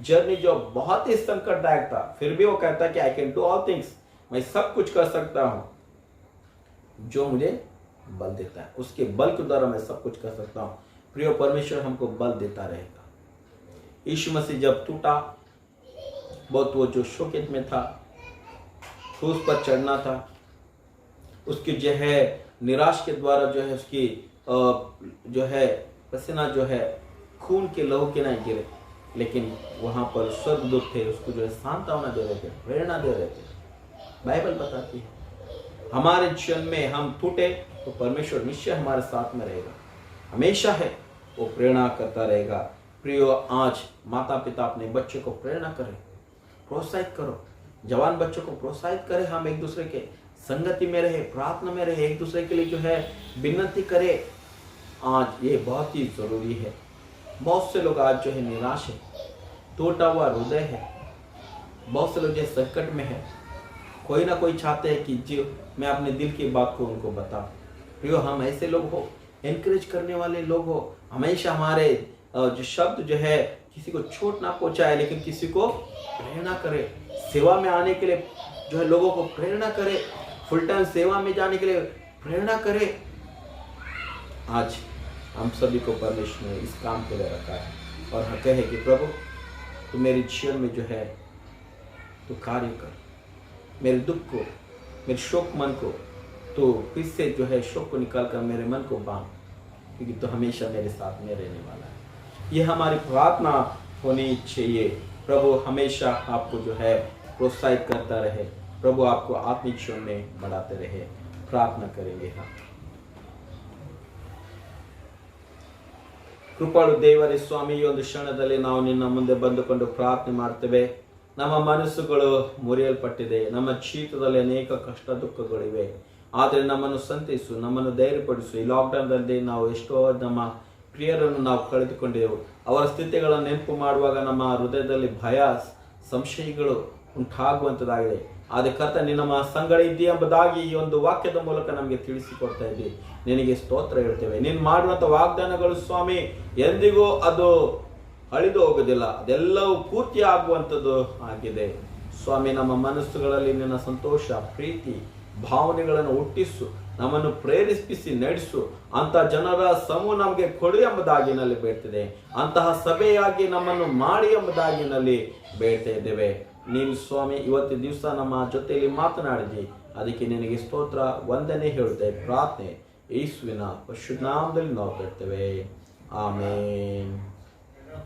जर्नी जो बहुत ही संकटदायक था, फिर भी वो कहता है कि I can do all things, मैं सब कुछ कर सकता हूँ जो मुझे बल देता है। उसके बल के द्वारा मैं सब कुछ कर सकता हूँ। प्रिय परमेश्वर हमको बल देता रहेगा। यीशु मसीह जब टूटा, बहुत वो जो शोकेत में था, क्रूस पर चढ़ना था, उसकी जो है निराश के द्वारा जो है उसकी जो है पसीना जो है खून के लहू के नहीं गिरे, लेकिन वहाँ पर स्वर्गदूत थे उसको जो है सांत्वना दे रहे थे, प्रेरणा दे रहे थे। बाइबल बताती है हमारे जीवन में हम टूटे तो परमेश्वर निश्चय हमारे साथ में रहेगा, हमेशा है, वो प्रेरणा करता रहेगा। प्रियो, आज माता पिता अपने बच्चों को प्रेरणा करें, प्रोत्साहित करो, जवान बच्चों को प्रोत्साहित करें। हम एक दूसरे के संगति में रहे, प्रार्थना में रहे, एक दूसरे के लिए जो है विनती करें। आज ये बहुत ही जरूरी है। बहुत से लोग आज जो है निराश है, टूटा हुआ हृदय है, बहुत से लोग जो संकट में है, कोई ना कोई चाहते हैं कि जो मैं अपने दिल की बात को उनको बताऊं। प्रियो, हम ऐसे लोग हो, एनकरेज करने वाले लोग हो, हमेशा हमारे जो शब्द जो है किसी को चोट ना पहुंचाए, लेकिन किसी को प्रेरणा करे, सेवा में आने के लिए जो है लोगों को प्रेरणा करे, फुल टाइम सेवा में जाने के लिए प्रेरणा करे। आज हम सभी को परमेश्वर ने इस काम के लिए रखा है और हम कहे कि प्रभु तू मेरे जीवन में जो है तू कार्य कर, मेरे दुख को, मेरे शोक मन को तो फिर से जो है शोक को निकाल कर मेरे मन को बांध, क्योंकि तो हमेशा मेरे साथ में रहने वाला है। ये हमारी प्रार्थना होनी चाहिए। प्रभु हमेशा आपको जो है प्रोत्साहित करता रहे, प्रभु आपको आत्मिक जीवन में बढ़ाते रहे। प्रार्थना करेंगे हम। ಕೃಪಾಳು ದೇವರೇ ಸ್ವಾಮಿ, ಈ ಒಂದು ಕ್ಷಣದಲ್ಲಿ ನಾವು ನಿನ್ನ ಮುಂದೆ ಬಂದುಕೊಂಡು ಪ್ರಾರ್ಥನೆ ಮಾಡ್ತೇವೆ। ನಮ್ಮ ಮನಸ್ಸುಗಳು ಮುರಿಯಲ್ಪಟ್ಟಿದೆ, ನಮ್ಮ ಜೀವಿತದಲ್ಲಿ ಅನೇಕ ಕಷ್ಟ ದುಃಖಗಳಿವೆ, ಆದರೆ ನಮ್ಮನ್ನು ಸಂತೈಸು, ನಮ್ಮನ್ನು ಧೈರ್ಯಪಡಿಸು। ಈ ಲಾಕ್ಡೌನ್ದಲ್ಲಿ ನಾವು ಎಷ್ಟೋ ನಮ್ಮ ಪ್ರಿಯರನ್ನು ನಾವು ಕಳೆದುಕೊಂಡೆವು, ಅವರ ಸ್ಥಿತಿಗಳನ್ನು ನೆನಪು ಮಾಡುವಾಗ ನಮ್ಮ ಹೃದಯದಲ್ಲಿ ಭಯ ಸಂಶಯಗಳು ಉಂಟಾಗುವಂಥದ್ದಾಗಿದೆ। ಆದರೆ ಕರ್ತ ನಿನ್ನ ಸಂಗಡ ಇದ್ದೀಯ ಎಂಬುದಾಗಿ ಈ ಒಂದು ವಾಕ್ಯದ ಮೂಲಕ ನಮಗೆ ತಿಳಿಸಿಕೊಡ್ತಾ ಇದ್ದೀವಿ, ನಿನಗೆ ಸ್ತೋತ್ರ ಹೇಳ್ತೇವೆ। ನೀನು ಮಾಡುವಂಥ ವಾಗ್ದಾನಗಳು ಸ್ವಾಮಿ ಎಂದಿಗೂ ಅದು ಅಳಿದು ಹೋಗೋದಿಲ್ಲ, ಅದೆಲ್ಲವೂ ಪೂರ್ತಿ ಆಗುವಂಥದ್ದು ಆಗಿದೆ ಸ್ವಾಮಿ। ನಮ್ಮ ಮನಸ್ಸುಗಳಲ್ಲಿ ನಿನ್ನ ಸಂತೋಷ ಪ್ರೀತಿ ಭಾವನೆಗಳನ್ನು ಹುಟ್ಟಿಸು, ನಮ್ಮನ್ನು ಪ್ರೇರೇಪಿಸಿ ನಡೆಸು, ಅಂತ ಜನರ ಸಮೂಹ ನಮಗೆ ಕೊಡು ಎಂಬುದಾಗಿನಲ್ಲಿ ಬೇಡ್ತಿದೆ, ಅಂತಹ ಸಭೆಯಾಗಿ ನಮ್ಮನ್ನು ಮಾಡಿ ಎಂಬುದಾಗಿನಲ್ಲಿ ಬೇಡ್ತಾ ಇದ್ದೇವೆ। ನೀನು ಸ್ವಾಮಿ ಇವತ್ತು ದಿವಸ ನಮ್ಮ ಜೊತೆಯಲ್ಲಿ ಮಾತನಾಡಿದಿ, ಅದಕ್ಕೆ ನಿನಗೆ ಸ್ತೋತ್ರ ವಂದನೆ ಹೇಳುತ್ತೇವೆ। ಪ್ರಾರ್ಥನೆ ಯೇಸುವಿನ ಪರಿಶುದ್ಧ ನಾಮದಲ್ಲಿ ನಾವು ಬೇಡ್ತೇವೆ, ಆಮೇನ್।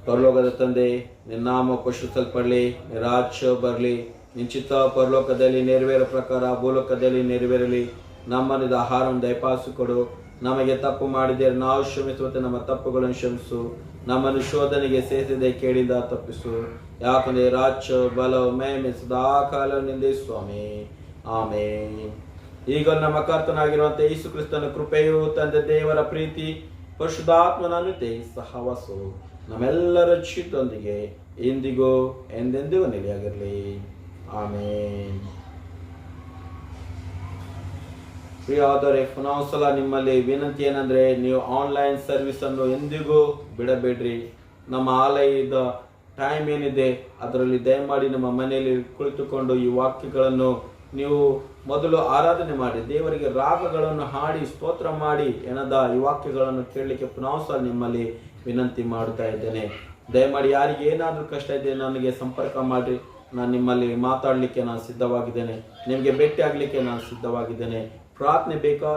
ಪರಲೋಕದ ತಂದೆ, ನಿನ್ನ ನಾಮ ಪರಿಶುದ್ಧಪಡಲಿ, ನಿನ್ನ ರಾಜ್ಯ ಬರಲಿ, ನಿನ್ನ ಚಿತ್ತ ಪರಲೋಕದಲ್ಲಿ ನೆರವೇರೋ ಪ್ರಕಾರ ಭೂಲೋಕದಲ್ಲಿ ನೆರವೇರಲಿ। ನಮ್ಮನಿದ ಆಹಾರವನ್ನು ದಯಪಾಲಿಸಿಕೊಡು, ನಮಗೆ ತಪ್ಪು ಮಾಡಿದರೆ ನಾವು ಕ್ಷಮಿಸುವಂತೆ ನಮ್ಮ ತಪ್ಪುಗಳನ್ನು ಕ್ಷಮಿಸು, ನಮ್ಮನ್ನು ಶೋಧನೆಗೆ ಸೇರಿಸದೆ ಕೇಳಿದ ತಪ್ಪಿಸು, ಯಾಕಂದರೆ ರಾಜ್ಯ ಬಲ ಮಹಿಮೆ ಸದಾ ಕಾಲ ನಿಂದೆ ಸ್ವಾಮಿ, ಆಮೇನ್। ಈಗ ನಮ್ಮ ಕರ್ತನಾಗಿರುವಂತೆ ಯೇಸು ಕ್ರಿಸ್ತನ ಕೃಪೆಯು, ತಂದೆ ದೇವರ ಪ್ರೀತಿ, ಪರಿಶುದ್ಧಾತ್ಮನ ಅನುತೆ ಸಹವಾಸವು ನಮ್ಮೆಲ್ಲರ ಚಿತ್ತದೊಂದಿಗೆ ಇಂದಿಗೂ ಎಂದೆಂದಿಗೂ ನೆಲೆಯಾಗಿರಲಿ. ಆಮೇನ್. ಪ್ರಿಯವಾದವರೇ, ಪುನಃ ಸಲ ನಿಮ್ಮಲ್ಲಿ ವಿನಂತಿ ಏನಂದ್ರೆ, ನೀವು ಆನ್ಲೈನ್ ಸರ್ವಿಸ್ ಅನ್ನು ಎಂದಿಗೂ ಬಿಡಬೇಡ್ರಿ. ನಮ್ಮ ಆಲಯದ ಟೈಮ್ ಏನಿದೆ ಅದರಲ್ಲಿ ದಯಮಾಡಿ ನಮ್ಮ ಮನೆಯಲ್ಲಿ ಕುಳಿತುಕೊಂಡು ಈ ವಾಕ್ಯಗಳನ್ನು ನೀವು ಮೊದಲು ಆರಾಧನೆ ಮಾಡಿ, ದೇವರಿಗೆ ರಾಗಗಳನ್ನು ಹಾಡಿ ಸ್ತೋತ್ರ ಮಾಡಿ ಏನದ ಈ ವಾಕ್ಯಗಳನ್ನು ಕೇಳಲಿಕ್ಕೆ ಪುನಃ ಸಹ ನಿಮ್ಮಲ್ಲಿ ವಿನಂತಿ ಮಾಡುತ್ತಾ ಇದ್ದೇನೆ. ದಯಮಾಡಿ ಯಾರಿಗೆ ಏನಾದರೂ ಕಷ್ಟ ಇದೆ ನನಗೆ ಸಂಪರ್ಕ ಮಾಡಿರಿ. ನಾನು ನಿಮ್ಮಲ್ಲಿ ಮಾತಾಡಲಿಕ್ಕೆ ನಾನು ಸಿದ್ಧವಾಗಿದ್ದೇನೆ. ನಿಮಗೆ ಭೇಟಿ ಆಗಲಿಕ್ಕೆ ನಾನು ಸಿದ್ಧವಾಗಿದ್ದೇನೆ. ಪ್ರಾರ್ಥನೆ ಬೇಕಾ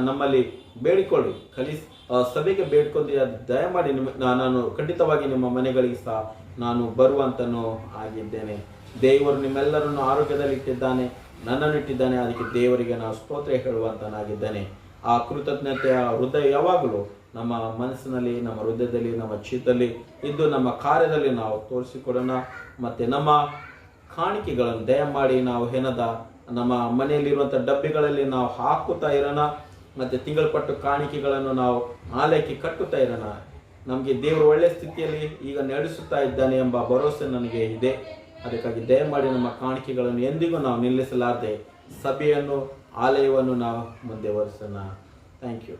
ನಮ್ಮಲ್ಲಿ ಬೇಡಿಕೊಳ್ಳಿ. ಸಭೆಗೆ ಬೇಡ್ಕೊಂಡು ದಯಮಾಡಿ ನಾನು ಖಂಡಿತವಾಗಿ ನಿಮ್ಮ ಮನೆಗಳಿಗೆ ಸಹ ನಾನು ಬರುವಂತನೂ ಆಗಿದ್ದೇನೆ. ದೇವರು ನಿಮ್ಮೆಲ್ಲರನ್ನು ಆರೋಗ್ಯದಲ್ಲಿ ಇಟ್ಟಿದ್ದಾನೆ, ನನ್ನನ್ನು ಇಟ್ಟಿದ್ದಾನೆ. ಅದಕ್ಕೆ ದೇವರಿಗೆ ನಾವು ಸ್ತೋತ್ರ ಹೇಳುವಂತನಾಗಿದ್ದೇನೆ. ಆ ಕೃತಜ್ಞತೆಯ ಹೃದಯ ಯಾವಾಗಲೂ ನಮ್ಮ ಮನಸ್ಸಿನಲ್ಲಿ, ನಮ್ಮ ಹೃದಯದಲ್ಲಿ, ನಮ್ಮ ಚಿತ್ತದಲ್ಲಿ ಇದ್ದು ನಮ್ಮ ಕಾರ್ಯದಲ್ಲಿ ನಾವು ತೋರಿಸಿಕೊಡೋಣ. ಮತ್ತೆ ನಮ್ಮ ಕಾಣಿಕೆಗಳನ್ನು ದಯಮಾಡಿ ನಾವು ನಮ್ಮ ಮನೆಯಲ್ಲಿರುವಂಥ ಡಬ್ಬಿಗಳಲ್ಲಿ ನಾವು ಹಾಕುತ್ತಾ ಇರೋಣ. ಮತ್ತು ತಿಂಗಳಪಟ್ಟು ಕಾಣಿಕೆಗಳನ್ನು ನಾವು ಆಲಯಕ್ಕೆ ಕಟ್ಟುತ್ತಾ ಇರೋಣ. ನಮಗೆ ದೇವರು ಒಳ್ಳೆಯ ಸ್ಥಿತಿಯಲ್ಲಿ ಈಗ ನಡೆಸುತ್ತಾ ಇದ್ದಾನೆ ಎಂಬ ಭರವಸೆ ನನಗೆ ಇದೆ. ಅದಕ್ಕಾಗಿ ದಯಮಾಡಿ ನಮ್ಮ ಕಾಣಿಕೆಗಳನ್ನು ಎಂದಿಗೂ ನಾವು ನಿಲ್ಲಿಸಲಾರದೆ ಸಭೆಯನ್ನು, ಆಲಯವನ್ನು ನಾವು ಮುಂದೆ ವರಿಸೋಣ. Thank you.